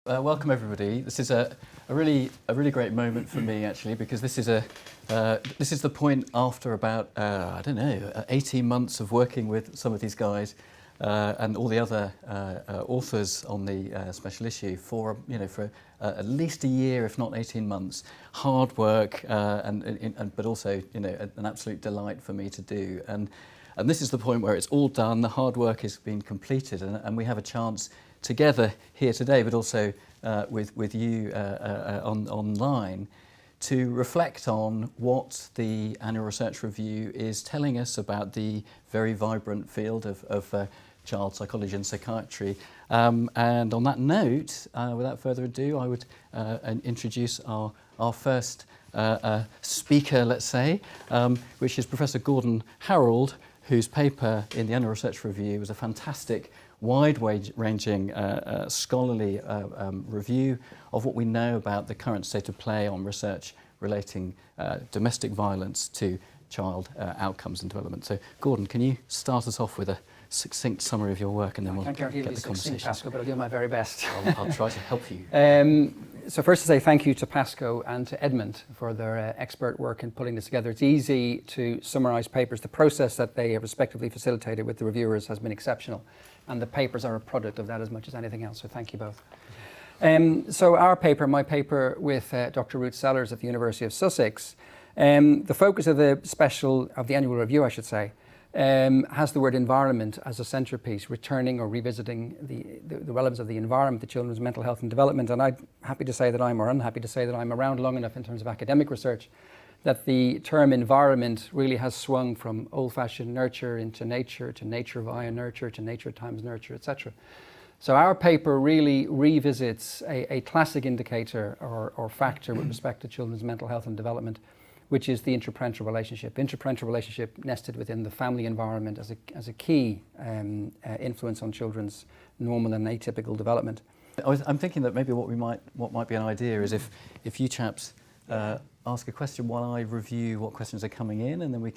Welcome everybody. This is a really great moment for me actually, because this is the point after about 18 months of working with some of these guys and all the other authors on the special issue for at least a year, if not 18 months. Hard work, but also an absolute delight for me to do. And this is the point where it's all done. The hard work has been completed, and we have a chance together here today, but also with you online, to reflect on what the annual research review is telling us about the very vibrant field of child psychology and psychiatry. And on that note, without further ado, I would introduce our first speaker, let's say, which is Professor Gordon Harold, whose paper in the annual research review was a fantastic wide-ranging scholarly review of what we know about the current state of play on research relating domestic violence to child outcomes and development. So, Gordon, can you start us off with a succinct summary of your work, and then we'll get the conversation. Pasco, but I'll do my very best. I'll try to help you. So first to say thank you to Pasco and to Edmund for their expert work in putting this together. It's easy to summarise papers. The process that they have respectively facilitated with the reviewers has been exceptional, and the papers are a product of that as much as anything else, so thank you both. So my paper with Dr. Ruth Sellers at the University of Sussex, the focus of the annual review, I should say, has the word environment as a centrepiece, returning or revisiting the relevance of the environment to children's mental health and development. And I'm happy to say that unhappy to say that I'm around long enough in terms of academic research that the term environment really has swung from old-fashioned nurture into nature, to nature via nurture, to nature times nurture, etc. So our paper really revisits a classic indicator or factor with respect to children's mental health and development, which is the interparental relationship. Interparental relationship nested within the family environment as a key influence on children's normal and atypical development. I'm thinking that maybe what might be an idea is if you chaps ask a question while I review what questions are coming in, and then I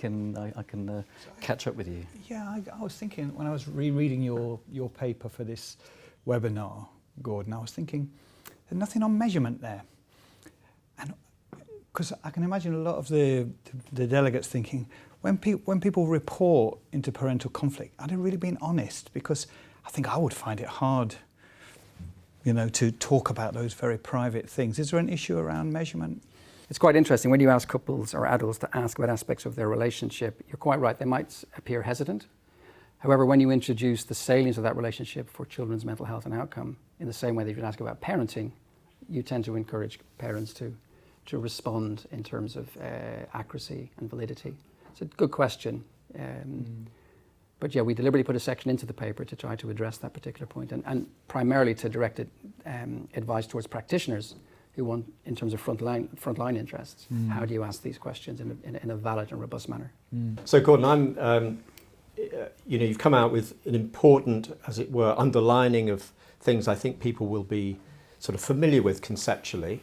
can catch up with you. Yeah, I was thinking when I was rereading your paper for this webinar, Gordon, I was thinking there's nothing on measurement there, and because I can imagine a lot of the delegates thinking when people report interparental conflict, are they really being honest? Because I think I would find it hard, to talk about those very private things. Is there an issue around measurement? It's quite interesting when you ask couples or adults to ask about aspects of their relationship. You're quite right, they might appear hesitant. However, when you introduce the salience of that relationship for children's mental health and outcome, in the same way that you ask about parenting, you tend to encourage parents to respond in terms of accuracy and validity. It's a good question. But yeah, we deliberately put a section into the paper to try to address that particular point, and primarily to direct advice towards practitioners who want, in terms of frontline interests, how do you ask these questions in a valid and robust manner? So Gordon, you've come out with an important, as it were, underlining of things I think people will be sort of familiar with conceptually.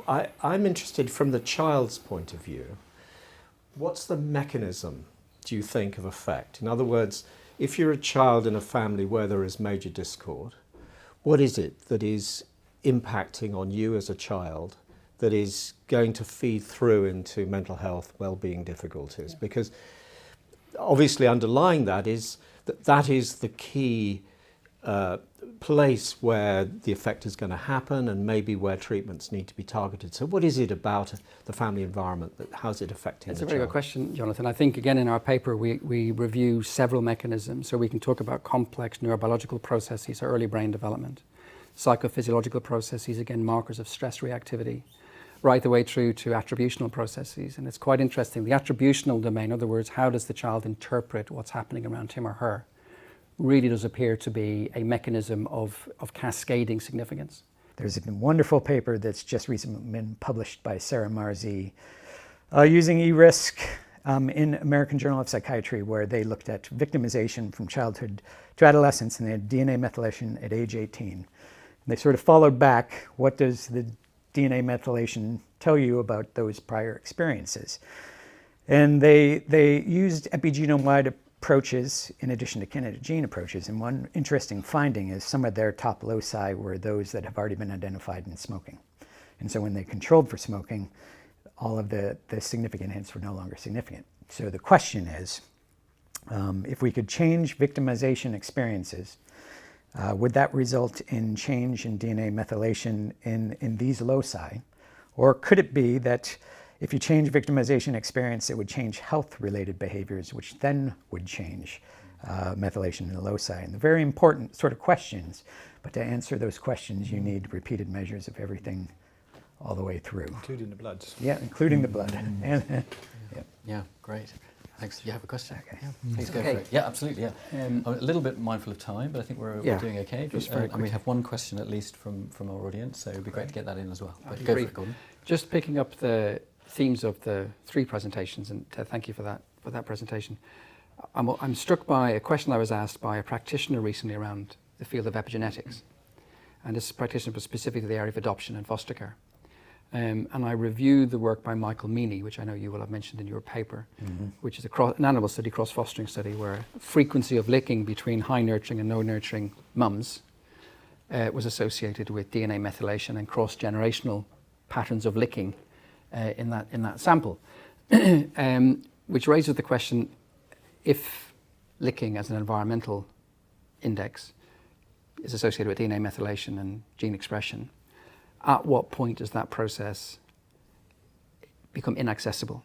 I'm interested from the child's point of view. What's the mechanism, do you think, of effect? In other words, if you're a child in a family where there is major discord, what is it that is impacting on you as a child that is going to feed through into mental health, well-being difficulties? Yeah. Because obviously underlying that is that is the key place where the effect is going to happen, and maybe where treatments need to be targeted. So what is it about the family environment how's it affecting the child? It's a very good question, Jonathan. I think again in our paper we review several mechanisms, so we can talk about complex neurobiological processes, or early brain development, psychophysiological processes, again markers of stress reactivity, right the way through to attributional processes. And it's quite interesting, the attributional domain, in other words, how does the child interpret what's happening around him or her, really does appear to be a mechanism of cascading significance. There's a wonderful paper that's just recently been published by Sarah Marzi using eRisk in American Journal of Psychiatry, where they looked at victimization from childhood to adolescence, and they had DNA methylation at age 18. And they sort of followed back, what does the DNA methylation tell you about those prior experiences? And they used epigenome-wide approaches in addition to kinetic gene approaches. And one interesting finding is some of their top loci were those that have already been identified in smoking. And so when they controlled for smoking, all of the significant hits were no longer significant. So the question is, if we could change victimization experiences, would that result in change in DNA methylation in these loci? Or could it be that if you change victimization experience, it would change health-related behaviors, which then would change methylation in the loci? And the very important sort of questions, but to answer those questions, you need repeated measures of everything all the way through. Including the bloods. Yeah, including the blood. Yeah, great. Thanks. You have a question? Okay. Yeah, please go Okay. for it. Yeah, absolutely. Yeah. I'm a little bit mindful of time, but I think we're Yeah, doing okay. just very And we have one question at least from our audience, so it'd be great to get that in as well. I'll But be go for brief. it, Gordon. Just picking up the themes of the 3 presentations, and thank you for that presentation. I'm struck by a question I was asked by a practitioner recently around the field of epigenetics, and this practitioner was specific to the area of adoption and foster care. And I reviewed the work by Michael Meany, which I know you will have mentioned in your paper, which is an animal study, cross-fostering study, where frequency of licking between high nurturing and low nurturing mums was associated with DNA methylation and cross-generational patterns of licking in that sample, which raises the question, if licking as an environmental index is associated with DNA methylation and gene expression, at what point does that process become inaccessible?